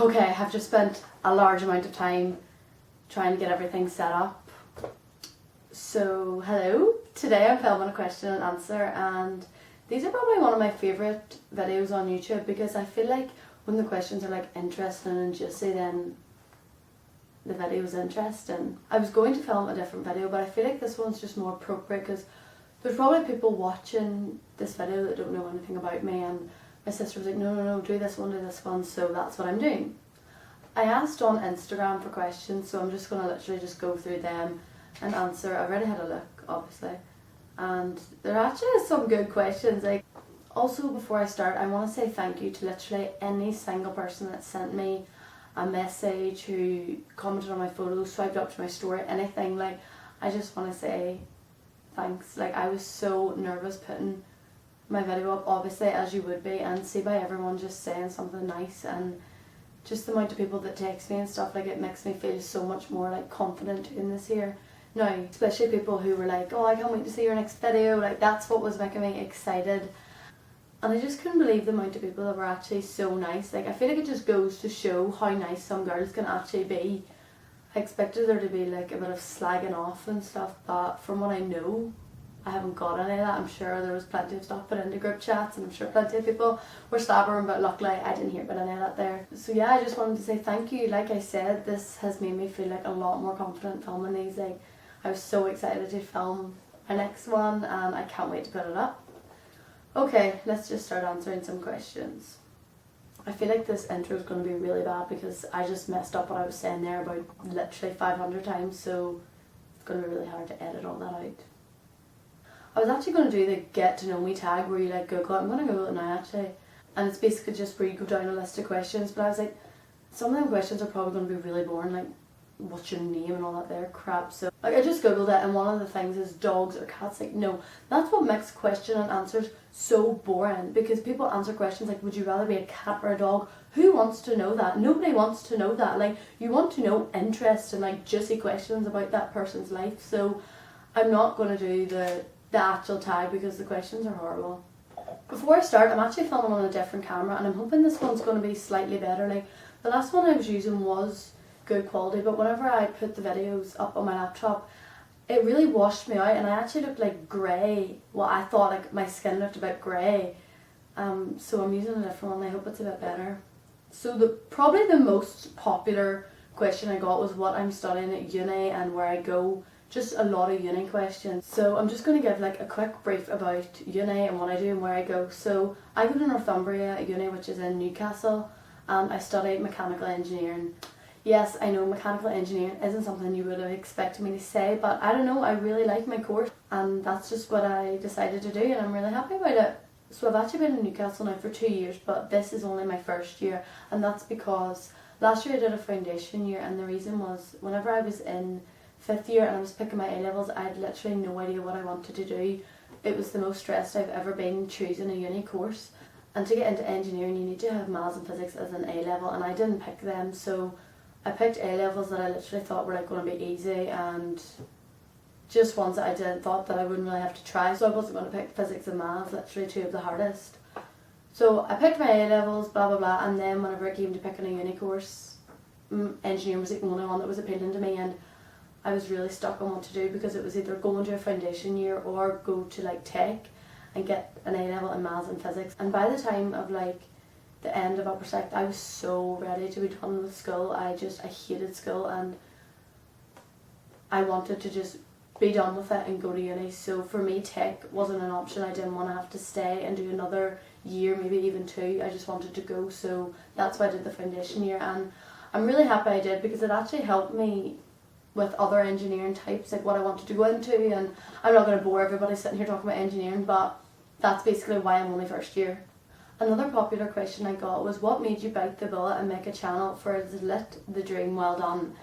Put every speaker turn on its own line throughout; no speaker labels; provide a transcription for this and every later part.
Okay, I've just spent a large amount of time trying to get everything set up. So, hello. Today I'm filming a question and answer, and these are probably one of my favourite videos on YouTube because I feel like when the questions are like interesting and juicy, then the video is interesting. I was going to film a different video, but I feel like this one's just more appropriate because there's probably people watching this video that don't know anything about me, and my sister was like, no, do this one, so that's what I'm doing. I asked on Instagram for questions, so I'm just going to literally just go through them and answer. I've already had a look, obviously, and there actually is some good questions. Like, also before I start, I want to say thank you to literally any single person that sent me a message, who commented on my photos, swiped up to my story, anything. Like, I just want to say thanks. Like, I was so nervous putting my video up, obviously, as you would be, and see by everyone just saying something nice, and just the amount of people that text me and stuff, like, it makes me feel so much more like confident in this year. Now, especially people who were like, oh, I can't wait to see your next video, like, that's what was making me excited. And I just couldn't believe the amount of people that were actually so nice. Like, I feel like it just goes to show how nice some girls can actually be. I expected there to be like a bit of slagging off and stuff, but from what I know, I haven't got any of that. I'm sure there was plenty of stuff put into group chats, and I'm sure plenty of people were stabbering, but luckily I didn't hear about any of that there. So yeah, I just wanted to say thank you. Like I said, this has made me feel like a lot more confident filming these. Like, I was so excited to film my next one, and I can't wait to put it up. Okay, let's just start answering some questions. I feel like this intro is going to be really bad because I just messed up what I was saying there about literally 500 times, so it's going to be really hard to edit all that out. I was actually going to do the get to know me tag where you like Google it. I'm going to Google it now actually, and it's basically just where you go down a list of questions, but I was like, some of them questions are probably going to be really boring, like what's your name and all that there crap. So like, I just Googled it, and one of the things is dogs or cats. Like, no, that's what makes question and answers so boring, because people answer questions like, would you rather be a cat or a dog? Who wants to know that? Nobody wants to know that. Like, you want to know interest and like juicy questions about that person's life. So I'm not going to do the actual tag because the questions are horrible. Before I start, I'm actually filming on a different camera, and I'm hoping this one's going to be slightly better. Like, the last one I was using was good quality, but whenever I put the videos up on my laptop, it really washed me out, and I actually looked like grey. Well, I thought like my skin looked a bit grey, so I'm using a different one. I hope it's a bit better. So probably the most popular question I got was what I'm studying at uni and where I go. Just a lot of uni questions. So I'm just going to give like a quick brief about uni and what I do and where I go. So I go to Northumbria Uni, which is in Newcastle, and I study mechanical engineering. Yes, I know mechanical engineering isn't something you would have expected me to say, but I don't know, I really like my course, and that's just what I decided to do, and I'm really happy about it. So I've actually been in Newcastle now for 2 years, but this is only my first year, and that's because last year I did a foundation year, and the reason was whenever I was in 5th year and I was picking my A-levels, I had literally no idea what I wanted to do. It was the most stressed I've ever been choosing a uni course, and to get into engineering you need to have maths and physics as an A-level, and I didn't pick them, so I picked A-levels that I literally thought were like going to be easy, and just ones that I thought that I wouldn't really have to try, so I wasn't going to pick physics and maths, literally two of the hardest. So I picked my A-levels, blah blah blah, and then whenever it came to picking a uni course, engineering was the only one that was appealing to me, and I was really stuck on what to do because it was either go into a foundation year or go to like tech and get an A-level in maths and physics. And by the time of like the end of upper sec, I was so ready to be done with school. I hated school, and I wanted to just be done with it and go to uni. So for me, tech wasn't an option. I didn't want to have to stay and do another year, maybe even 2. I just wanted to go, so that's why I did the foundation year, and I'm really happy I did because it actually helped me with other engineering types, like what I wanted to go into. And I'm not going to bore everybody sitting here talking about engineering, but that's basically why I'm only first year. Another popular question I got was, what made you bite the bullet and make a channel for Lit the Dream Well Done?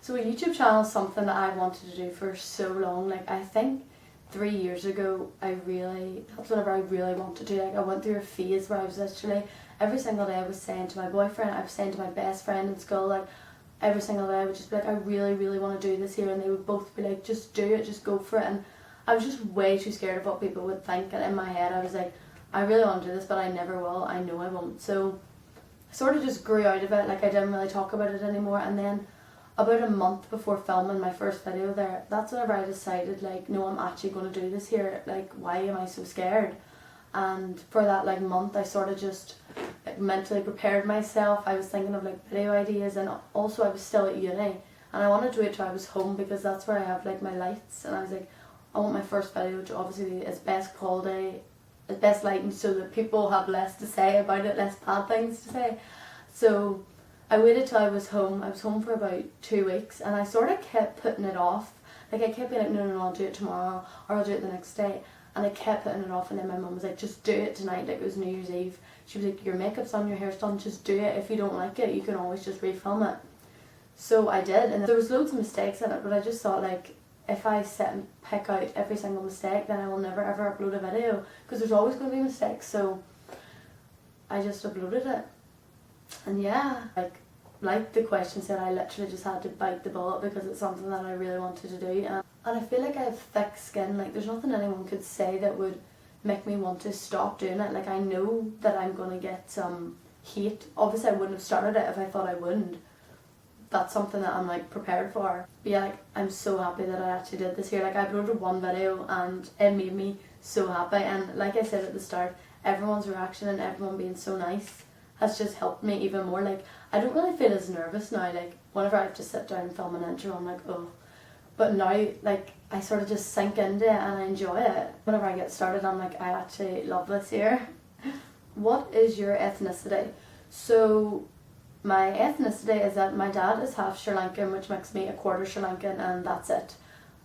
So a YouTube channel is something that I wanted to do for so long. Like, I think 3 years ago, that's whenever I really wanted to. Like, I went through a phase where I was literally, every single day I was saying to my boyfriend, I was saying to my best friend in school, like, every single day I would just be like, I really, really want to do this here, and they would both be like, just do it, just go for it. And I was just way too scared of what people would think, and in my head I was like, I really want to do this, but I never will, I know I won't. So I sort of just grew out of it, like I didn't really talk about it anymore. And then about a month before filming my first video there, that's whenever I decided, like, no, I'm actually going to do this here, like, why am I so scared? And for that like month I sort of just like mentally prepared myself. I was thinking of like video ideas, and also I was still at uni and I wanted to wait till I was home because that's where I have like my lights, and I was like, I want my first video to obviously be its best quality, its best lighting, so that people have less to say about it, less bad things to say. So I waited till I was home. I was home for about 2 weeks and I sort of kept putting it off. Like I kept being like, no, I'll do it tomorrow or I'll do it the next day. And I kept putting it off, and then my mum was like, just do it tonight, like it was New Year's Eve. She was like, your makeup's done, your hair's done, just do it. If you don't like it, you can always just refilm it. So I did, and there was loads of mistakes in it, but I just thought, like, if I sit and pick out every single mistake, then I will never ever upload a video, because there's always going to be mistakes. So I just uploaded it. And yeah, like the question said, I literally just had to bite the bullet because it's something that I really wanted to do. And I feel like I have thick skin. Like there's nothing anyone could say that would make me want to stop doing it. Like I know that I'm going to get some hate. Obviously I wouldn't have started it if I thought I wouldn't. That's something that I'm like prepared for. But yeah, like I'm so happy that I actually did this year. Like I uploaded one video and it made me so happy. And like I said at the start, everyone's reaction and everyone being so nice has just helped me even more. Like I don't really feel as nervous now. Like whenever I have to sit down and film an intro, I'm like, oh. But now, like, I sort of just sink into it and I enjoy it. Whenever I get started, I'm like, I actually love this year. What is your ethnicity? So, my ethnicity is that my dad is half Sri Lankan, which makes me a quarter Sri Lankan, and that's it.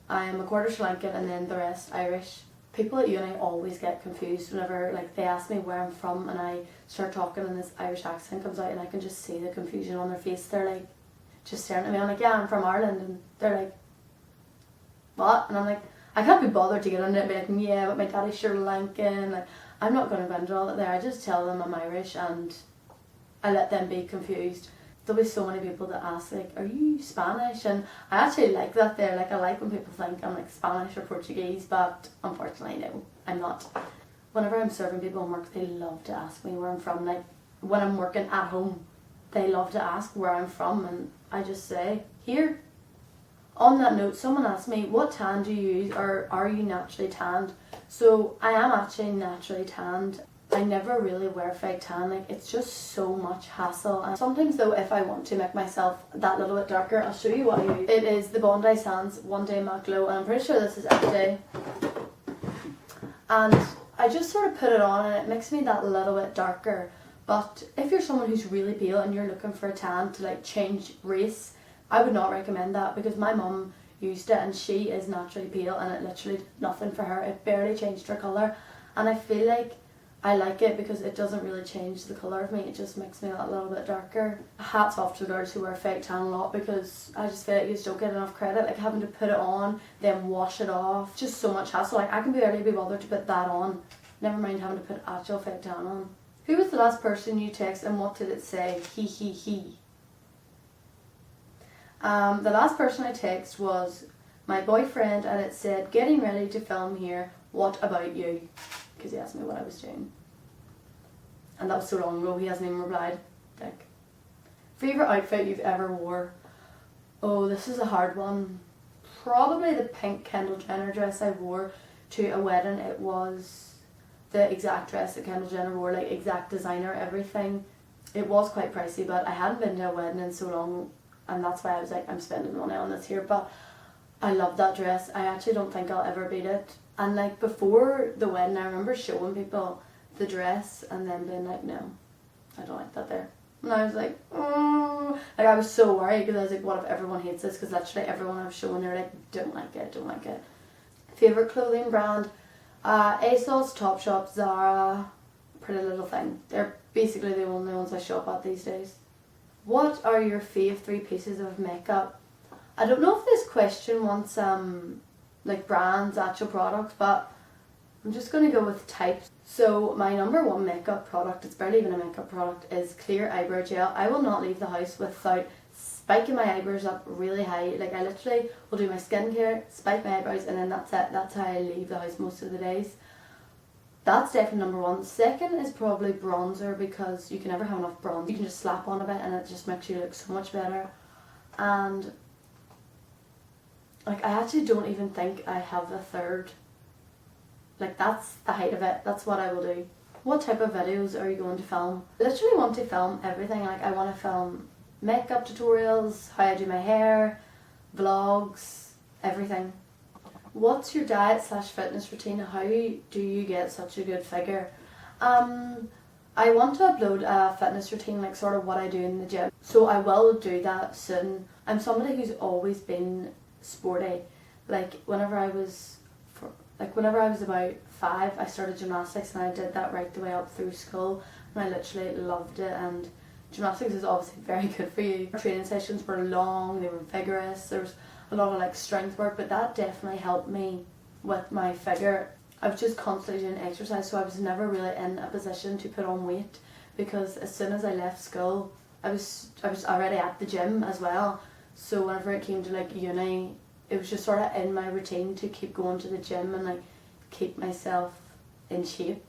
I am a quarter Sri Lankan and then the rest Irish. People at uni always get confused whenever like they ask me where I'm from and I start talking and this Irish accent comes out, and I can just see the confusion on their face. They're like, just staring at me. I'm like, yeah, I'm from Ireland, and they're like, what? And I'm like, I can't be bothered to get into it and be like, yeah, but my daddy's Sri Lankan. Like, I'm not going to go into all that there. I just tell them I'm Irish and I let them be confused. There'll be so many people that ask, like, are you Spanish? And I actually like that there. Like, I like when people think I'm like Spanish or Portuguese, but unfortunately, no, I'm not. Whenever I'm serving people in work, they love to ask me where I'm from. Like, when I'm working at home, they love to ask where I'm from, and I just say, here. On that note, someone asked me, what tan do you use, or are you naturally tanned? So I am actually naturally tanned. I never really wear fake tan, like it's just so much hassle. And sometimes though, if I want to make myself that little bit darker, I'll show you what I use. It is the Bondi Sands One Day Matte Glow, and I'm pretty sure this is everyday. And I just sort of put it on and it makes me that little bit darker. But if you're someone who's really pale and you're looking for a tan to like change race, I would not recommend that, because my mum used it and she is naturally pale and it literally did nothing for her. It barely changed her colour, and I feel like I like it because it doesn't really change the colour of me, it just makes me that little bit darker. Hats off to girls who wear fake tan a lot, because I just feel like you just don't get enough credit, like having to put it on, then wash it off, just so much hassle. Like I can barely be bothered to put that on, never mind having to put actual fake tan on. Who was the last person you text and what did it say? He. The last person I texted was my boyfriend, and it said, getting ready to film here, what about you? Because he asked me what I was doing. And that was so long ago, he hasn't even replied. Like, favourite outfit you've ever wore? Oh, this is a hard one. Probably the pink Kendall Jenner dress I wore to a wedding. It was the exact dress that Kendall Jenner wore, like exact designer, everything. It was quite pricey, but I hadn't been to a wedding in so long, and that's why I was like, I'm spending money on this here. But I love that dress. I actually don't think I'll ever beat it. And like before the wedding, I remember showing people the dress and then being like, no, I don't like that there. And I was like, oh. Like I was so worried, because I was like, what if everyone hates this? Because literally everyone I was showing, they're like, don't like it. Favourite clothing brand? ASOS, Topshop, Zara, Pretty Little Thing. They're basically the only ones I shop at these days. What are your fave 3 pieces of makeup? I don't know if this question wants like brands, actual products, but I'm just going to go with types. So my number 1 makeup product, it's barely even a makeup product, is clear eyebrow gel. I will not leave the house without spiking my eyebrows up really high. Like I literally will do my skincare, spike my eyebrows, and then that's it. That's how I leave the house most of the days. That's definitely number one. Second is probably bronzer, because you can never have enough bronze. You can just slap on a bit and it just makes you look so much better. And like, I actually don't even think I have a third. Like, that's the height of it. That's what I will do. What type of videos are you going to film? I literally want to film everything. Like, I want to film makeup tutorials, how I do my hair, vlogs, everything. What's your diet / fitness routine? How do you get such a good figure? I want to upload a fitness routine, like sort of what I do in the gym. So I will do that soon. I'm somebody who's always been sporty. Like whenever I was about 5, I started gymnastics, and I did that right the way up through school, and I literally loved it. And gymnastics is obviously very good for you. Our training sessions were long, they were vigorous, there was a lot of like strength work, but that definitely helped me with my figure. I was just constantly doing exercise, so I was never really in a position to put on weight, because as soon as I left school, I was already at the gym as well. So whenever it came to like uni, it was just sort of in my routine to keep going to the gym and like keep myself in shape.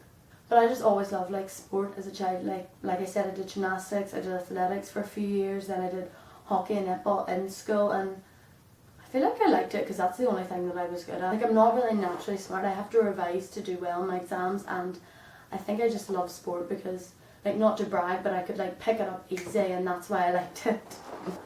But I just always loved like sport as a child. Like I said, I did gymnastics, I did athletics for a few years, then I did hockey and netball in school, and I feel like I liked it because that's the only thing that I was good at. Like, I'm not really naturally smart. I have to revise to do well in my exams, and I think I just love sport because, like, not to brag, but I could like pick it up easy, and that's why I liked it.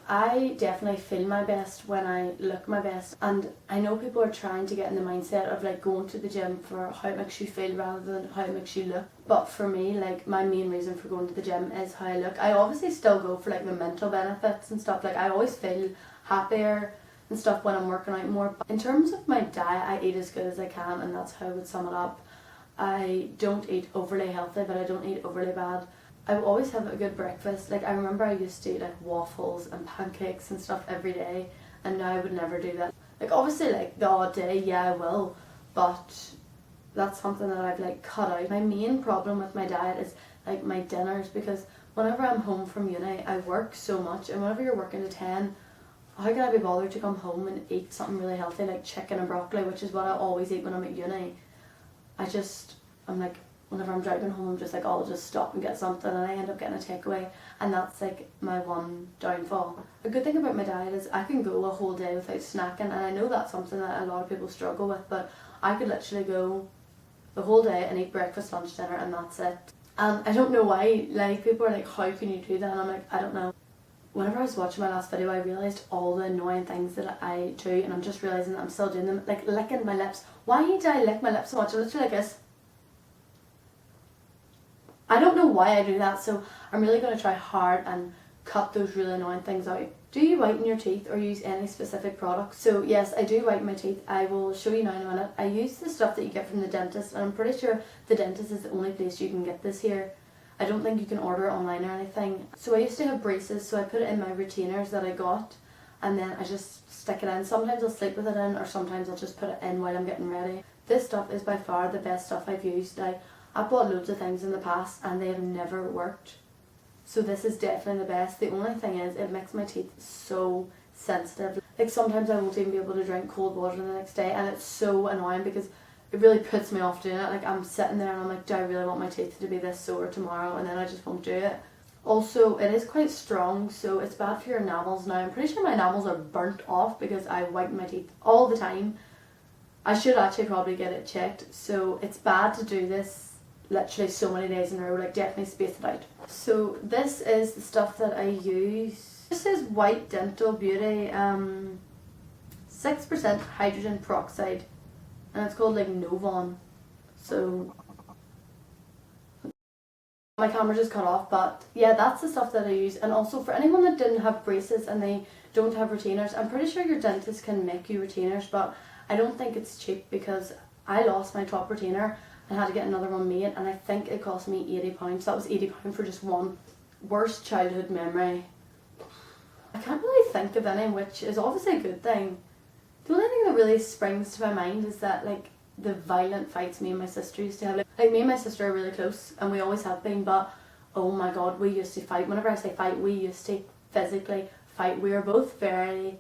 I definitely feel my best when I look my best, and I know people are trying to get in the mindset of like going to the gym for how it makes you feel rather than how it makes you look. But for me, like, my main reason for going to the gym is how I look. I obviously still go for like the mental benefits and stuff. Like, I always feel happier and stuff when I'm working out more. But in terms of my diet, I eat as good as I can, and that's how I would sum it up. I don't eat overly healthy, but I don't eat overly bad. I will always have a good breakfast. Like, I remember I used to eat like waffles and pancakes and stuff every day, and now I would never do that. Like, obviously like the odd day, yeah, I will, but that's something that I've like cut out. My main problem with my diet is like my dinners, because whenever I'm home from uni, I work so much, and whenever you're working to 10, how can I be bothered to come home and eat something really healthy like chicken and broccoli, which is what I always eat when I'm at uni. I'm like, whenever I'm driving home, I'm just like, oh, I'll just stop and get something, and I end up getting a takeaway, and that's like my one downfall. A good thing about my diet is I can go a whole day without snacking, and I know that's something that a lot of people struggle with, but I could literally go the whole day and eat breakfast, lunch, dinner, and that's it. And I don't know why, like, people are like, how can you do that? And I'm like, I don't know. Whenever I was watching my last video, I realised all the annoying things that I do, and I'm just realising that I'm still doing them. Like licking my lips. Why do I lick my lips so much? I'm literally like this. I don't know why I do that, so I'm really going to try hard and cut those really annoying things out. Do you whiten your teeth or use any specific products? So yes, I do whiten my teeth. I will show you now in a minute. I use the stuff that you get from the dentist, and I'm pretty sure the dentist is the only place you can get this here. I don't think you can order it online or anything. So I used to have braces, so I put it in my retainers that I got, and then I just stick it in. Sometimes I'll sleep with it in, or sometimes I'll just put it in while I'm getting ready. This stuff is by far the best stuff I've used. I've bought loads of things in the past and they have never worked. So this is definitely the best. The only thing is, it makes my teeth so sensitive. Like, sometimes I won't even be able to drink cold water the next day, and it's so annoying because it really puts me off doing it. Like, I'm sitting there and I'm like, do I really want my teeth to be this sore tomorrow? And then I just won't do it. Also, it is quite strong, so it's bad for your enamels now. I'm pretty sure my enamels are burnt off because I whiten my teeth all the time. I should actually probably get it checked. So it's bad to do this literally so many days in a row. Like, definitely space it out. So this is the stuff that I use. This is White Dental Beauty, 6% hydrogen peroxide, and it's called like Novon. So my camera just cut off, but yeah, that's the stuff that I use. And also, for anyone that didn't have braces and they don't have retainers, I'm pretty sure your dentist can make you retainers, but I don't think it's cheap, because I lost my top retainer and had to get another one made, and I think it cost me £80. That was £80 for just one. Worst childhood memory. I can't really think of any, which is obviously a good thing. The only thing that really springs to my mind is that, like, the violent fights me and my sister used to have. Like, me and my sister are really close, and we always have been, but oh my god, we used to fight. Whenever I say fight, we used to physically fight. We were both very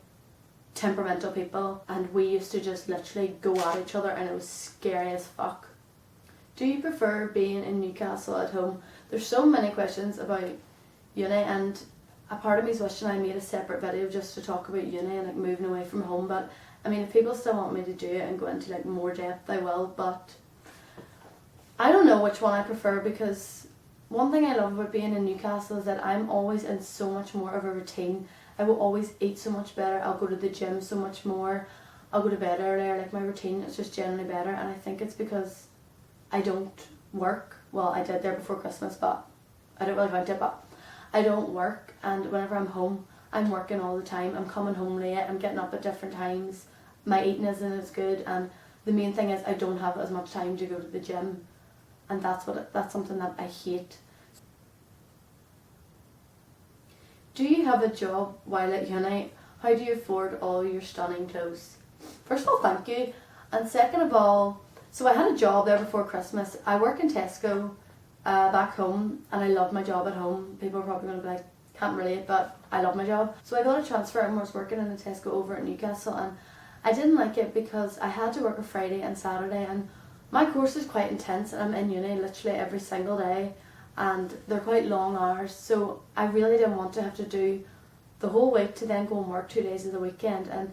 temperamental people, and we used to just literally go at each other, and it was scary as fuck. Do you prefer being in Newcastle at home? There's so many questions about uni, and a part of me is wishing I made a separate video just to talk about uni and like moving away from home, but I mean if people still want me to do it and go into like more depth I will, but I don't know which one I prefer, because one thing I love about being in Newcastle is that I'm always in so much more of a routine. I will always eat so much better, I'll go to the gym so much more, I'll go to bed earlier, like my routine is just generally better, and I think it's because I don't work. Well, I did there before Christmas, but I don't really count it, but I don't work, and whenever I'm home, I'm working all the time. I'm coming home late, I'm getting up at different times, my eating isn't as good, and the main thing is I don't have as much time to go to the gym, and that's something that I hate. Do you have a job while at uni? How do you afford all your stunning clothes? First of all, thank you, and second of all, so I had a job there before Christmas. I work in Tesco back home, and I love my job at home. People are probably going to be like, can't relate, but I love my job. So I got a transfer and was working in a Tesco over at Newcastle, and I didn't like it because I had to work a Friday and Saturday, and my course is quite intense, and I'm in uni literally every single day, and they're quite long hours, so I really didn't want to have to do the whole week to then go and work 2 days of the weekend. And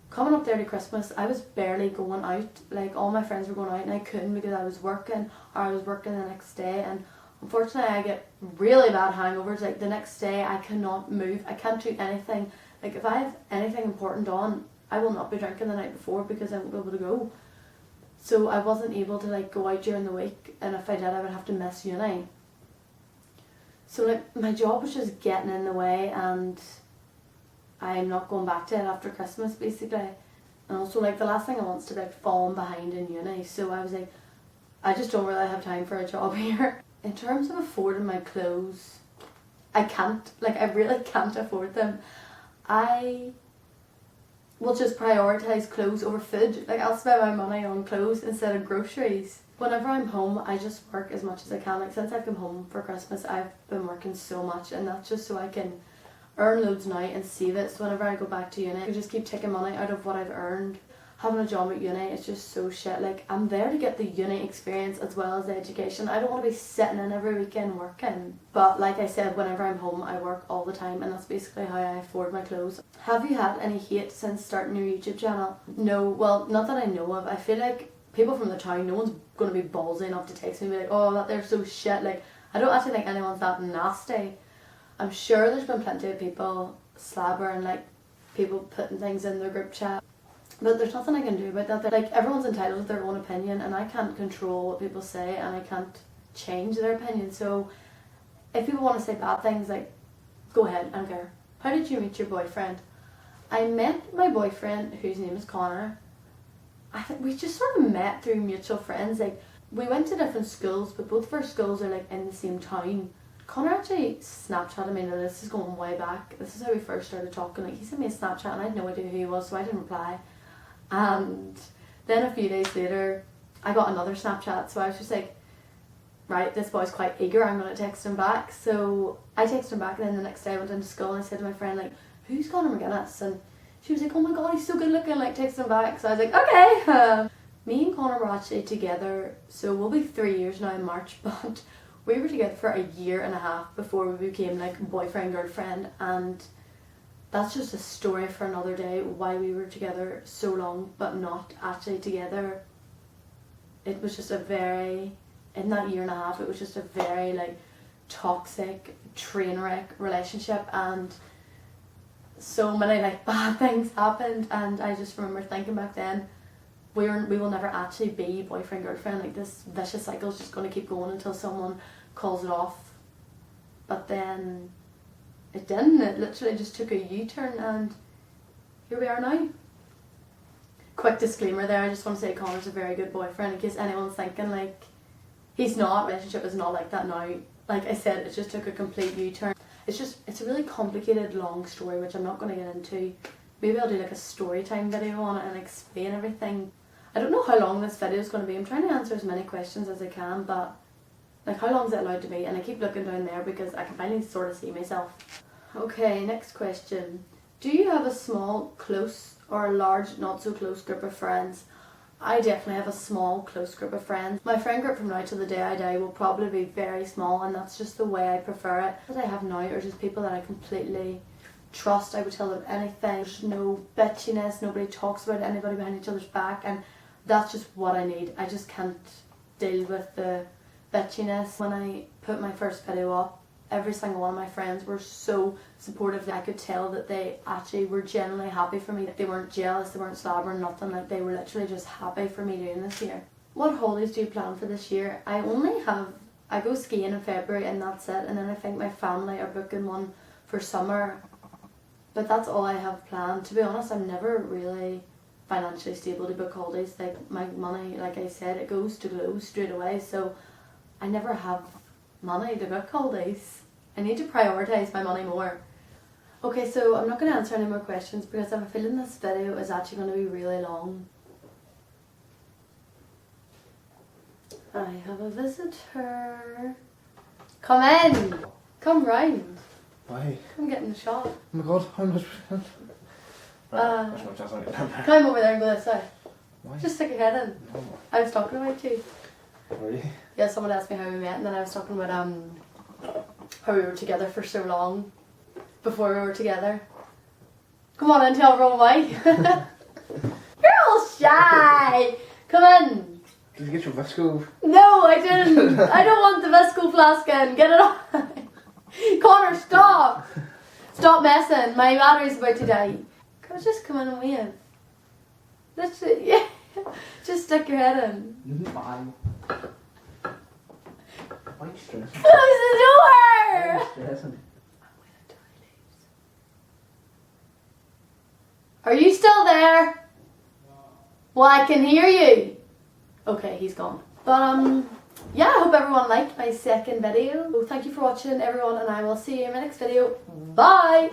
coming up there to Christmas, I was barely going out. Like all my friends were going out and I couldn't because I was working, or I was working the next day, and unfortunately I get really bad hangovers. Like the next day I cannot move, I can't do anything. Like if I have anything important on, I will not be drinking the night before because I won't be able to go. So I wasn't able to like go out during the week, and if I did I would have to miss uni. So like my job was just getting in the way, and I'm not going back to it after Christmas basically. And also like the last thing I want is to be like falling behind in uni, so I was like, I just don't really have time for a job here. In terms of affording my clothes, I can't, like I really can't afford them. I will just prioritise clothes over food. Like I'll spend my money on clothes instead of groceries. Whenever I'm home, I just work as much as I can. Like since I've come home for Christmas, I've been working so much, and that's just so I can earn loads now and save it, so whenever I go back to uni I can just keep taking money out of what I've earned. Having a job at uni is just so shit. Like I'm there to get the uni experience as well as the education. I don't want to be sitting in every weekend working. But like I said, whenever I'm home I work all the time, and that's basically how I afford my clothes. Have you had any hate since starting your YouTube channel? No, well not that I know of. I feel like people from the town, no one's going to be ballsy enough to text me and be like, oh that they're so shit. Like I don't actually think anyone's that nasty. I'm sure there's been plenty of people slabbering, like people putting things in their group chat, but there's nothing I can do about that. Like everyone's entitled to their own opinion, and I can't control what people say, and I can't change their opinion. So if people want to say bad things, like go ahead, I don't care. How did you meet your boyfriend? I met my boyfriend, whose name is Connor. I think we just sort of met through mutual friends. Like we went to different schools, but both of our schools are like in the same town. Connor actually Snapchatted me. Now this is going way back. This is how we first started talking. Like he sent me a Snapchat and I had no idea who he was, so I didn't reply. And then a few days later I got another Snapchat, so I was just like, right, this boy's quite eager, I'm going to text him back. So I texted him back, and then the next day I went into school and I said to my friend like, who's Connor McGuinness? And she was like, oh my god, he's so good looking, like text him back. So I was like, okay. Me and Connor were actually together, so we'll be 3 years now in March, but we were together for a year and a half before we became like boyfriend girlfriend, and that's just a story for another day why we were together so long but not actually together. It was just a very, in that year and a half, it was just a very like toxic train wreck relationship, and so many like bad things happened. And I just remember thinking back then, we will never actually be boyfriend girlfriend. Like this vicious cycle is just going to keep going until someone calls it off. But then it didn't. It literally just took a U-turn, and here we are now. Quick disclaimer there, I just want to say Connor's a very good boyfriend, in case anyone's thinking like he's not. Relationship is not like that now. Like I said, it just took a complete U-turn. It's a really complicated long story which I'm not going to get into. Maybe I'll do like a story time video on it and explain everything. I don't know how long this video is going to be. I'm trying to answer as many questions as I can, but like how long is it allowed to be? And I keep looking down there because I can finally sort of see myself. Okay, next question. Do you have a small, close or a large, not so close group of friends? I definitely have a small, close group of friends. My friend group from now till the day I die will probably be very small, and that's just the way I prefer it. What I have now are just people that I completely trust. I would tell them anything. There's no bitchiness, nobody talks about anybody behind each other's back, and that's just what I need. I just can't deal with the bitchiness. When I put my first video up, every single one of my friends were so supportive. I could tell that they actually were genuinely happy for me. They weren't jealous, they weren't slabbering, nothing. Like, they were literally just happy for me doing this year. What holidays do you plan for this year? I go skiing in February and that's it, and then I think my family are booking one for summer, but that's all I have planned. To be honest, I'm never really financially stable to book holidays. Like, my money, like I said, it goes to glow straight away, so I never have money to book holidays. I need to prioritise my money more. Okay, so I'm not going to answer any more questions because I have a feeling this video is actually going to be really long. I have a visitor. Come in! Come round.
Why?
Come get in the shot.
Oh my god, how much?
Climb over there and go this way.
Why?
Just stick your head in.
No.
I was talking about you.
Really?
Yeah, someone asked me how we met, and then I was talking about how we were together for so long before we were together. Come on in, tell everyone why. You're all shy. Come in.
Did you get your Visco?
No, I didn't. I don't want the Visco flask in. Get it on. Connor, stop. Stop messing. My battery's about to die. Just come in and wave. Literally, yeah. Just stick your head in.
Fine. Why are you stressing?
Close the door!
Why are you stressing?
Are you still there? Well, I can hear you. Okay, he's gone. But yeah, I hope everyone liked my second video. So thank you for watching, everyone, and I will see you in my next video. Bye!